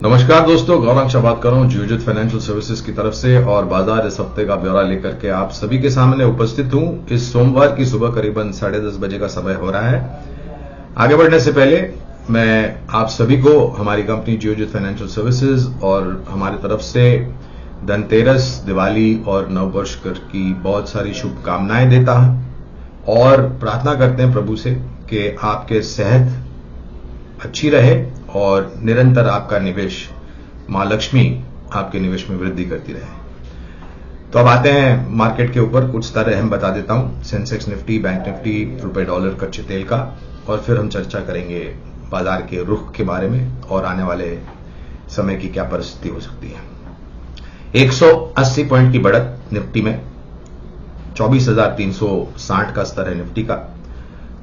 नमस्कार दोस्तों, गौरव शाह बात कर रहा हूं जियोजित फाइनेंशियल सर्विसेज की तरफ से और बाजार इस हफ्ते का ब्यौरा लेकर के आप सभी के सामने उपस्थित हूं। इस सोमवार की सुबह करीबन 10:30 बजे का समय हो रहा है। आगे बढ़ने से पहले मैं आप सभी को हमारी कंपनी जियोजित फाइनेंशियल सर्विसेज और हमारी तरफ से धनतेरस, दिवाली और नववर्ष की बहुत सारी शुभकामनाएं देता हूं और प्रार्थना करते हैं प्रभु से कि आपके सेहत अच्छी रहे और निरंतर आपका निवेश मां लक्ष्मी आपके निवेश में वृद्धि करती रहे। तो अब आते हैं मार्केट के ऊपर। कुछ स्तर अहम बता देता हूं। सेंसेक्स निफ्टी, बैंक निफ्टी, रुपए डॉलर, कच्चे तेल का, और फिर हम चर्चा करेंगे बाजार के रुख के बारे में और आने वाले समय की क्या परिस्थिति हो सकती है। 180 पॉइंट की बढ़त निफ्टी में, 24,360 का स्तर है निफ्टी का।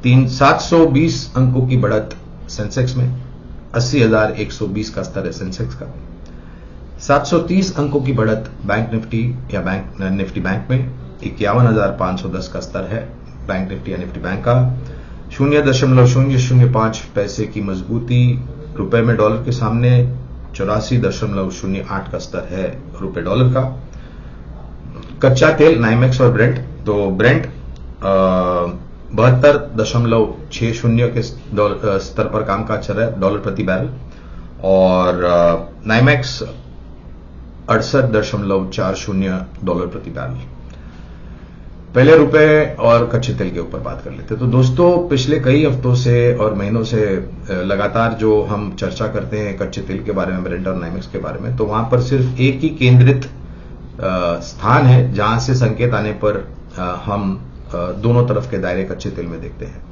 720 अंकों की बढ़त सेंसेक्स में, 80,120 का स्तर है सेंसेक्स का। 730 अंकों की बढ़त बैंक निफ्टी या निफ्टी बैंक में, 51,510 का स्तर है बैंक निफ्टी या निफ्टी बैंक का। 0.005 पैसे की मजबूती रुपए में डॉलर के सामने, 84.08 का स्तर है रुपए डॉलर का। कच्चा तेल, नाइमेक्स और ब्रेंट, तो ब्रेंट 72.60 के स्तर पर कामकाज चल रहा है डॉलर प्रति बैरल, और नाइमेक्स 68.40 डॉलर प्रति बैरल। पहले रुपए और कच्चे तेल के ऊपर बात कर लेते हैं। तो दोस्तों, पिछले कई हफ्तों से और महीनों से लगातार जो हम चर्चा करते हैं कच्चे तेल के बारे में, ब्रेंट और नाइमेक्स के बारे में, तो वहां पर सिर्फ एक ही केंद्रित स्थान है जहां से संकेत आने पर हम दोनों तरफ के दायरे कच्चे तेल में देखते हैं,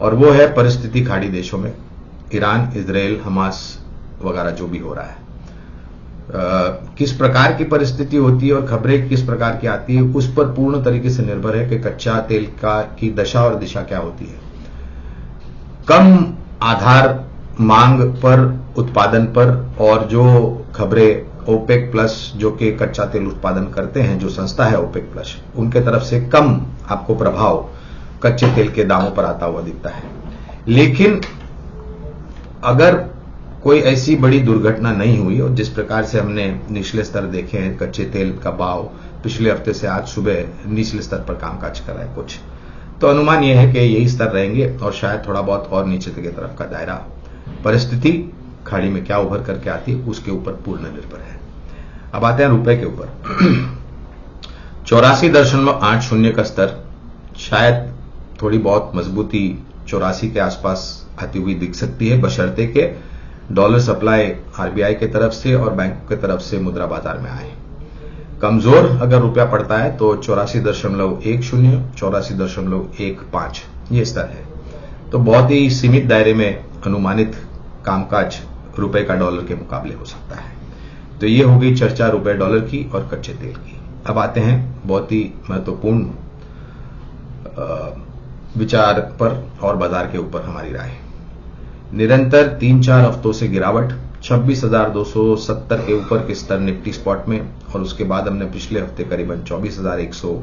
और वो है परिस्थिति खाड़ी देशों में, ईरान, इजराइल, हमास वगैरह जो भी हो रहा है। किस प्रकार की परिस्थिति होती है और खबरें किस प्रकार की आती है, उस पर पूर्ण तरीके से निर्भर है कि कच्चा तेल की दशा और दिशा क्या होती है। कम आधार मांग पर, उत्पादन पर, और जो खबरें ओपेक प्लस जो कि कच्चा तेल उत्पादन करते हैं, जो संस्था है ओपेक प्लस, उनके तरफ से कम आपको प्रभाव कच्चे तेल के दामों पर आता हुआ दिखता है। लेकिन अगर कोई ऐसी बड़ी दुर्घटना नहीं हुई और जिस प्रकार से हमने निचले स्तर देखे हैं, कच्चे तेल का भाव पिछले हफ्ते से आज सुबह निचले स्तर पर कामकाज कर रहा है कुछ, तो अनुमान यह है कि यही स्तर रहेंगे और शायद थोड़ा बहुत और नीचे की तरफ का दायरा परिस्थिति खाड़ी में क्या उभर करके आती है उसके ऊपर पूर्ण निर्भर है। अब आते हैं रुपए के ऊपर। 84.80 का स्तर, शायद थोड़ी बहुत मजबूती 84 के आसपास आती हुई दिख सकती है, बशर्ते के डॉलर सप्लाई आरबीआई की तरफ से और बैंक की तरफ से मुद्रा बाजार में आए। कमजोर अगर रुपया पड़ता है तो 84.10, 84.15 ये स्तर है। तो बहुत ही सीमित दायरे में अनुमानित कामकाज रुपए का डॉलर के मुकाबले हो सकता है। तो ये हो गई चर्चा रुपए डॉलर की और कच्चे तेल की। अब आते हैं बहुत ही महत्वपूर्ण विचार पर और बाजार के ऊपर हमारी राय। निरंतर 3-4 हफ्तों से गिरावट, 26,270 के ऊपर के स्तर निफ्टी स्पॉट में, और उसके बाद हमने पिछले हफ्ते करीबन 24,150,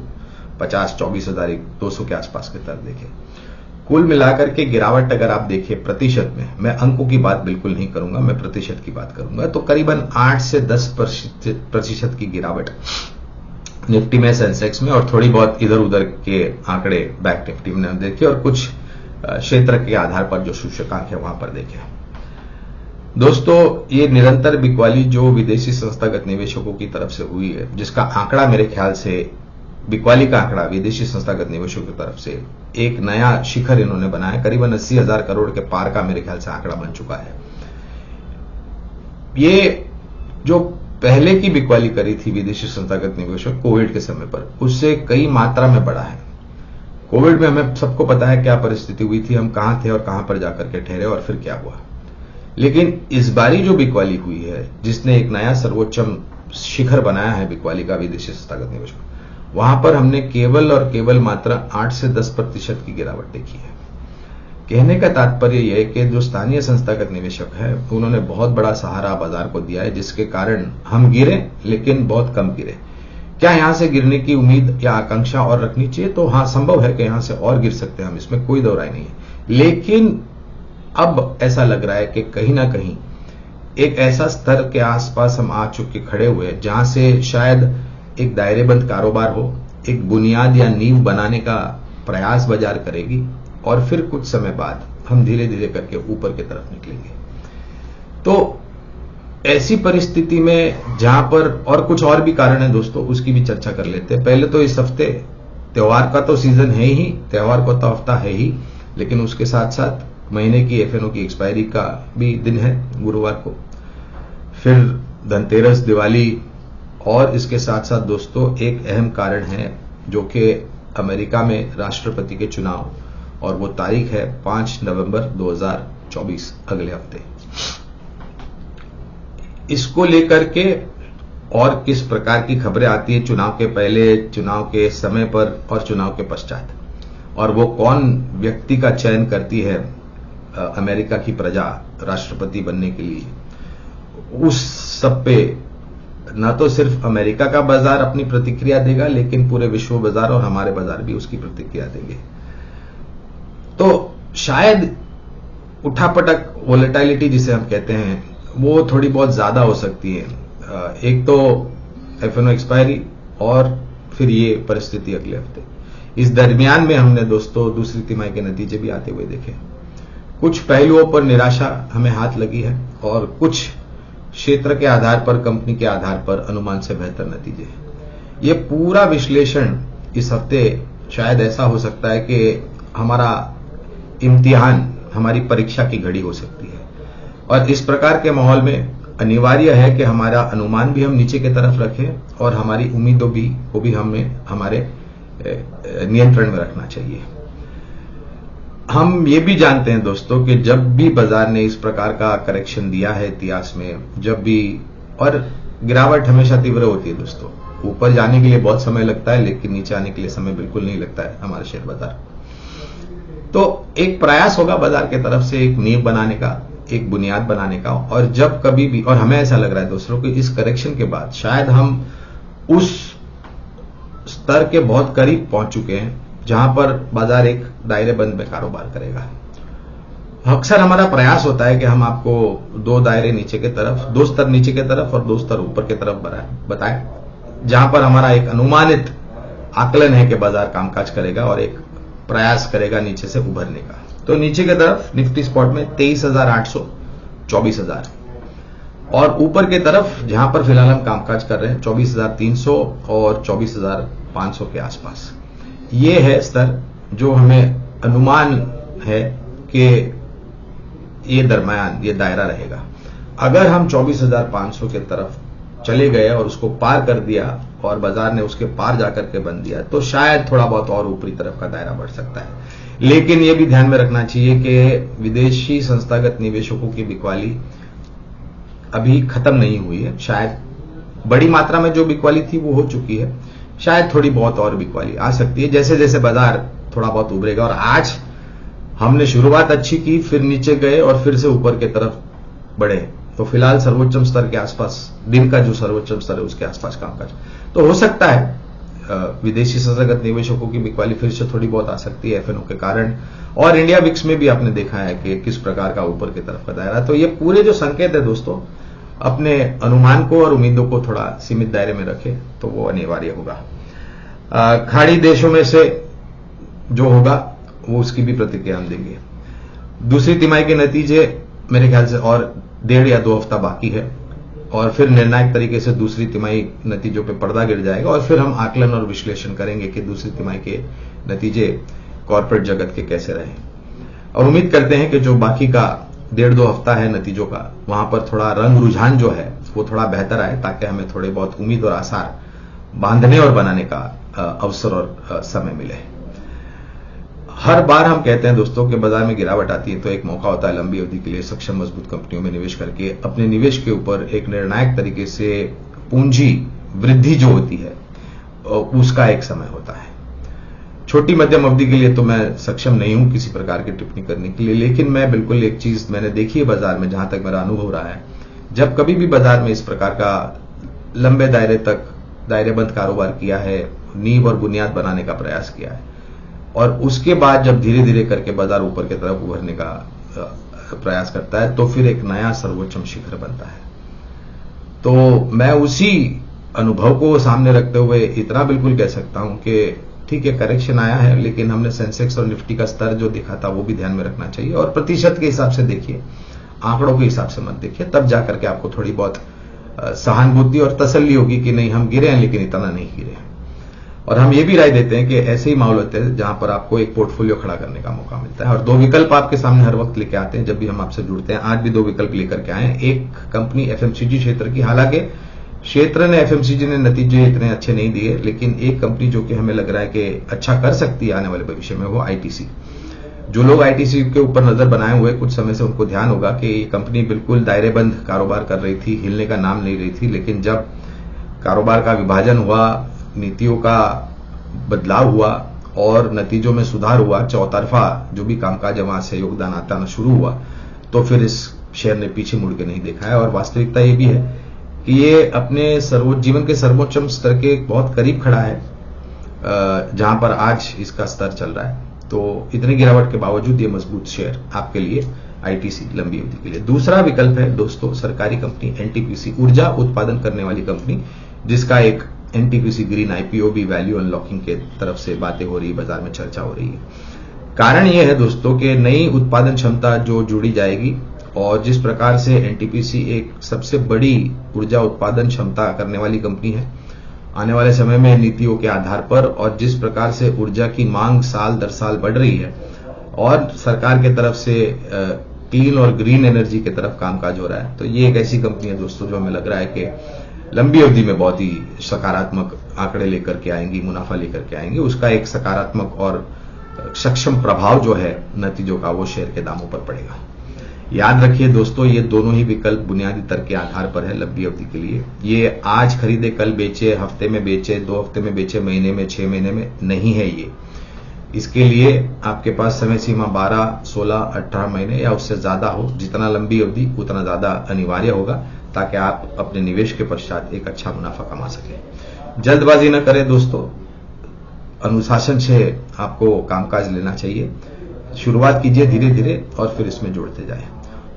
24,200 के आसपास के स्तर देखे। कुल मिलाकर के गिरावट अगर आप देखें प्रतिशत में, मैं अंकों की बात बिल्कुल नहीं करूंगा, मैं प्रतिशत की बात करूंगा, तो करीबन 8 से 10% की गिरावट निफ्टी में, सेंसेक्स में, और थोड़ी बहुत इधर उधर के आंकड़े बैंक निफ्टी में देखे और कुछ क्षेत्र के आधार पर जो सूचकांक है वहां पर देखे। दोस्तों, ये निरंतर बिकवाली जो विदेशी संस्थागत निवेशकों की तरफ से हुई है, जिसका आंकड़ा मेरे ख्याल से, बिकवाली का आंकड़ा विदेशी संस्थागत निवेशकों की तरफ से एक नया शिखर इन्होंने बनाया, करीबन 80,000 करोड़ के पार का मेरे ख्याल से आंकड़ा बन चुका है। ये जो पहले की बिकवाली करी थी विदेशी संस्थागत निवेशक कोविड के समय पर, उससे कई मात्रा में बढ़ा है। कोविड में हमें सबको पता है क्या परिस्थिति हुई थी, हम कहां थे और कहां पर जाकर के ठहरे और फिर क्या हुआ। लेकिन इस बारी जो बिकवाली हुई है, जिसने एक नया सर्वोच्चम शिखर बनाया है बिकवाली का विदेशी संस्थागत निवेशक, वहां पर हमने केवल और केवल मात्र 8 से 10% की गिरावट देखी है। कहने का तात्पर्य यह है कि जो स्थानीय संस्थागत निवेशक है, उन्होंने बहुत बड़ा सहारा बाजार को दिया है, जिसके कारण हम गिरे लेकिन बहुत कम गिरे। क्या यहां से गिरने की उम्मीद या आकांक्षा और रखनी चाहिए? तो हां, संभव है कि यहां से और गिर सकते हैं हम, इसमें कोई दो राय नहीं है। लेकिन अब ऐसा लग रहा है कि कहीं ना कहीं एक ऐसा स्तर के आसपास हम आ चुके खड़े हुए जहां से शायद एक दायरेबंद कारोबार हो, एक बुनियाद या नींव बनाने का प्रयास बाजार करेगी और फिर कुछ समय बाद हम धीरे धीरे करके ऊपर की तरफ निकलेंगे। तो ऐसी परिस्थिति में जहां पर और कुछ और भी कारण है दोस्तों, उसकी भी चर्चा कर लेते हैं। पहले तो इस हफ्ते त्योहार का तो सीजन है ही, त्योहार का तो हफ्ता है ही, लेकिन उसके साथ साथ महीने की एफएनओ की एक्सपायरी का भी दिन है गुरुवार को, फिर धनतेरस, दिवाली, और इसके साथ साथ दोस्तों एक अहम कारण है जो कि अमेरिका में राष्ट्रपति के चुनाव, और वो तारीख है 5 नवंबर 2024, अगले हफ्ते। इसको लेकर के और किस प्रकार की खबरें आती है चुनाव के पहले, चुनाव के समय पर और चुनाव के पश्चात, और वो कौन व्यक्ति का चयन करती है अमेरिका की प्रजा राष्ट्रपति बनने के लिए, उस सब पे न तो सिर्फ अमेरिका का बाजार अपनी प्रतिक्रिया देगा, लेकिन पूरे विश्व बाजार और हमारे बाजार भी उसकी प्रतिक्रिया देंगे। तो शायद उठापटक, वोलेटिलिटी जिसे हम कहते हैं, वो थोड़ी बहुत ज्यादा हो सकती है। एक तो एफएनओ एक्सपायरी और फिर ये परिस्थिति अगले हफ्ते। इस दरमियान में हमने दोस्तों दूसरी तिमाही के नतीजे भी आते हुए देखे। कुछ पहलुओं पर निराशा हमें हाथ लगी है और कुछ क्षेत्र के आधार पर, कंपनी के आधार पर अनुमान से बेहतर नतीजे। ये पूरा विश्लेषण इस हफ्ते शायद ऐसा हो सकता है कि हमारा इम्तिहान, हमारी परीक्षा की घड़ी हो सकती है, और इस प्रकार के माहौल में अनिवार्य है कि हमारा अनुमान भी हम नीचे की तरफ रखें और हमारी उम्मीदों को भी हमें हमारे नियंत्रण में रखना चाहिए। हम ये भी जानते हैं दोस्तों कि जब भी बाजार ने इस प्रकार का करेक्शन दिया है इतिहास में, जब भी, और गिरावट हमेशा तीव्र होती है दोस्तों, ऊपर जाने के लिए बहुत समय लगता है लेकिन नीचे आने के लिए समय बिल्कुल नहीं लगता है हमारे शेयर बाजार। तो एक प्रयास होगा बाजार की तरफ से एक नींव बनाने का, एक बुनियाद बनाने का, और जब कभी भी, और हमें ऐसा लग रहा है दोस्तों कि इस करेक्शन के बाद शायद हम उस स्तर के बहुत करीब पहुंच चुके हैं जहां पर बाजार एक दायरे बंद में कारोबार करेगा। अक्सर हमारा प्रयास होता है कि हम आपको दो दायरे नीचे की तरफ, दो स्तर नीचे की तरफ और दो स्तर ऊपर की तरफ बताएं, जहां पर हमारा एक अनुमानित आकलन है कि बाजार कामकाज करेगा और एक प्रयास करेगा नीचे से उभरने का। तो नीचे की तरफ निफ्टी स्पॉट में 23,800, 24,000, और ऊपर की तरफ जहां पर फिलहाल हम कामकाज कर रहे हैं 24,300 और 24,500 के आसपास। ये है स्तर जो हमें अनुमान है कि ये दरमियान, ये दायरा रहेगा। अगर हम 24,500 की तरफ चले गए और उसको पार कर दिया और बाजार ने उसके पार जाकर के बंद दिया, तो शायद थोड़ा बहुत और ऊपरी तरफ का दायरा बढ़ सकता है। लेकिन यह भी ध्यान में रखना चाहिए कि विदेशी संस्थागत निवेशकों की बिकवाली अभी खत्म नहीं हुई है। शायद बड़ी मात्रा में जो बिकवाली थी वो हो चुकी है, शायद थोड़ी बहुत और बिकवाली आ सकती है जैसे जैसे बाजार थोड़ा बहुत उभरेगा। और आज हमने शुरुआत अच्छी की, फिर नीचे गए और फिर से ऊपर की तरफ बढ़े, तो फिलहाल सर्वोच्चम स्तर के आसपास, दिन का जो सर्वोच्चम स्तर है उसके आसपास कामकाज। तो हो सकता है विदेशी संस्थागत निवेशकों की बिकवाली फिर से थोड़ी बहुत आ सकती है एफएनओ के कारण, और इंडिया विक्स में भी आपने देखा है कि किस प्रकार का ऊपर की तरफ का दायरा। तो ये पूरे जो संकेत है दोस्तों, अपने अनुमान को और उम्मीदों को थोड़ा सीमित दायरे में रखें तो वो अनिवार्य होगा। खाड़ी देशों में से जो होगा वो उसकी भी प्रतिक्रिया हम देंगे। दूसरी तिमाही के नतीजे मेरे ख्याल से और 1.5 या 2 हफ्ता बाकी है, और फिर निर्णायक तरीके से दूसरी तिमाही नतीजों पे पर्दा गिर जाएगा, और फिर हम आकलन और विश्लेषण करेंगे कि दूसरी तिमाही के नतीजे कॉर्पोरेट जगत के कैसे रहे। और उम्मीद करते हैं कि जो बाकी का 1.5-2 हफ्ता है नतीजों का, वहां पर थोड़ा रंग रुझान जो है वो थोड़ा बेहतर आए, ताकि हमें थोड़े बहुत उम्मीद और आसार बांधने और बनाने का अवसर और समय मिले। हर बार हम कहते हैं दोस्तों कि बाजार में गिरावट आती है तो एक मौका होता है लंबी अवधि के लिए सक्षम मजबूत कंपनियों में निवेश करके अपने निवेश के ऊपर एक निर्णायक तरीके से पूंजी वृद्धि जो होती है उसका एक समय होता है। छोटी मध्यम अवधि के लिए तो मैं सक्षम नहीं हूं किसी प्रकार की टिप्पणी करने के लिए, लेकिन मैं बिल्कुल एक चीज मैंने देखी है बाजार में, जहां तक मेरा अनुभव रहा है, जब कभी भी बाजार में इस प्रकार का लंबे दायरे तक दायरेबंद कारोबार किया है, नींव और बुनियाद बनाने का प्रयास किया है, और उसके बाद जब धीरे धीरे करके बाजार ऊपर की तरफ उभरने का प्रयास करता है तो फिर एक नया सर्वोच्चम शिखर बनता है। तो मैं उसी अनुभव को सामने रखते हुए इतना बिल्कुल कह सकता हूं कि ठीक है, करेक्शन आया है, लेकिन हमने सेंसेक्स और निफ्टी का स्तर जो दिखा था वो भी ध्यान में रखना चाहिए, और प्रतिशत के हिसाब से देखिए, आंकड़ों के हिसाब से मत देखिए, तब जाकर के आपको थोड़ी बहुत सहानुभूति और तसल्ली होगी कि नहीं, हम गिरे हैं लेकिन इतना नहीं गिरे हैं। और हम ये भी राय देते हैं कि ऐसे ही माहौल होते हैं जहां पर आपको एक पोर्टफोलियो खड़ा करने का मौका मिलता है, और दो विकल्प आपके सामने हर वक्त लेके आते हैं जब भी हम आपसे जुड़ते हैं। आज भी दो विकल्प लेकर के आए हैं। एक कंपनी एफएमसीजी क्षेत्र की, हालांकि क्षेत्र ने, एफएमसीजी ने नतीजे इतने अच्छे नहीं दिए, लेकिन एक कंपनी जो कि हमें लग रहा है कि अच्छा कर सकती है आने वाले भविष्य में, वो आईटीसी। जो लोग आईटीसी के ऊपर नजर बनाए हुए कुछ समय से, उनको ध्यान होगा कि ये कंपनी बिल्कुल दायरेबंद कारोबार कर रही थी, हिलने का नाम नहीं रही थी, लेकिन जब कारोबार का विभाजन हुआ, नीतियों का बदलाव हुआ और नतीजों में सुधार हुआ, चौतरफा जो भी कामकाज वहां से योगदान आता शुरू हुआ, तो फिर इस शेयर ने पीछे मुड़ के नहीं देखा है। और वास्तविकता ये भी है कि ये अपने जीवन के सर्वोच्चम स्तर के बहुत करीब खड़ा है, जहां पर आज इसका स्तर चल रहा है। तो इतनी गिरावट के बावजूद ये मजबूत शेयर आपके लिए आईटीसी लंबी अवधि के लिए। दूसरा विकल्प है दोस्तों, सरकारी कंपनी एनटीपीसी, ऊर्जा उत्पादन करने वाली कंपनी, जिसका एक एनटीपीसी ग्रीन आईपीओ भी वैल्यू अनलॉकिंग के तरफ से बातें हो रही है, बाजार में चर्चा हो रही है। कारण यह है दोस्तों कि नई उत्पादन क्षमता जो जुड़ी जाएगी, और जिस प्रकार से एनटीपीसी एक सबसे बड़ी ऊर्जा उत्पादन क्षमता करने वाली कंपनी है आने वाले समय में नीतियों के आधार पर, और जिस प्रकार से ऊर्जा की मांग साल दर साल बढ़ रही है और सरकार के तरफ से क्लीन और ग्रीन एनर्जी की तरफ कामकाज हो रहा है, तो ये एक ऐसी कंपनी है दोस्तों जो हमें लग रहा है कि लंबी अवधि में बहुत ही सकारात्मक आंकड़े लेकर के आएंगी, मुनाफा लेकर के आएंगी। उसका एक सकारात्मक और सक्षम प्रभाव जो है नतीजों का, वो शेयर के दामों पर पड़ेगा। याद रखिए दोस्तों, ये दोनों ही विकल्प बुनियादी तर्क के आधार पर है लंबी अवधि के लिए। ये आज खरीदे कल बेचे, हफ्ते में बेचे, 2 हफ्ते में बेचे, महीने में, 6 महीने में नहीं है ये। इसके लिए आपके पास समय सीमा 12, 16, 18 महीने या उससे ज्यादा हो। जितना लंबी अवधि उतना ज्यादा अनिवार्य होगा, ताकि आप अपने निवेश के पश्चात एक अच्छा मुनाफा कमा सकें। जल्दबाजी न करें दोस्तों, अनुशासन से आपको कामकाज लेना चाहिए। शुरुआत कीजिए धीरे धीरे और फिर इसमें जोड़ते जाएं।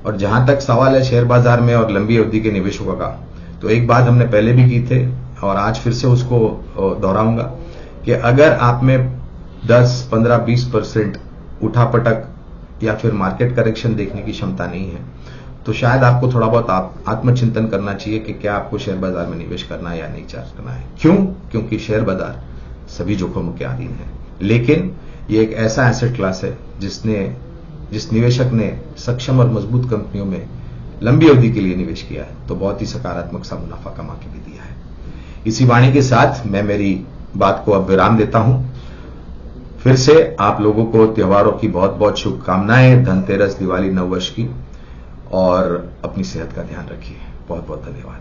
और जहां तक सवाल है शेयर बाजार में और लंबी अवधि के निवेशकों का, तो एक बात हमने पहले भी की थे और आज फिर से उसको दोहराऊंगा कि अगर आप में 10, 15, 20% उठापटक या फिर मार्केट करेक्शन देखने की क्षमता नहीं है, तो शायद आपको थोड़ा बहुत आत्मचिंतन करना चाहिए कि क्या आपको शेयर बाजार में निवेश करना है या नहीं करना है। क्यों? क्योंकि शेयर बाजार सभी जोखिमों के अधीन है, लेकिन ये एक ऐसा एसेट क्लास है जिस निवेशक ने सक्षम और मजबूत कंपनियों में लंबी अवधि के लिए निवेश किया है, तो बहुत ही सकारात्मक सा मुनाफा कमा के भी दिया है। इसी वाणी के साथ मैं मेरी बात को अब विराम देता हूं। फिर से आप लोगों को त्योहारों की बहुत बहुत शुभकामनाएं, धनतेरस, दिवाली, नववर्ष की, और अपनी सेहत का ध्यान रखिए। बहुत बहुत धन्यवाद।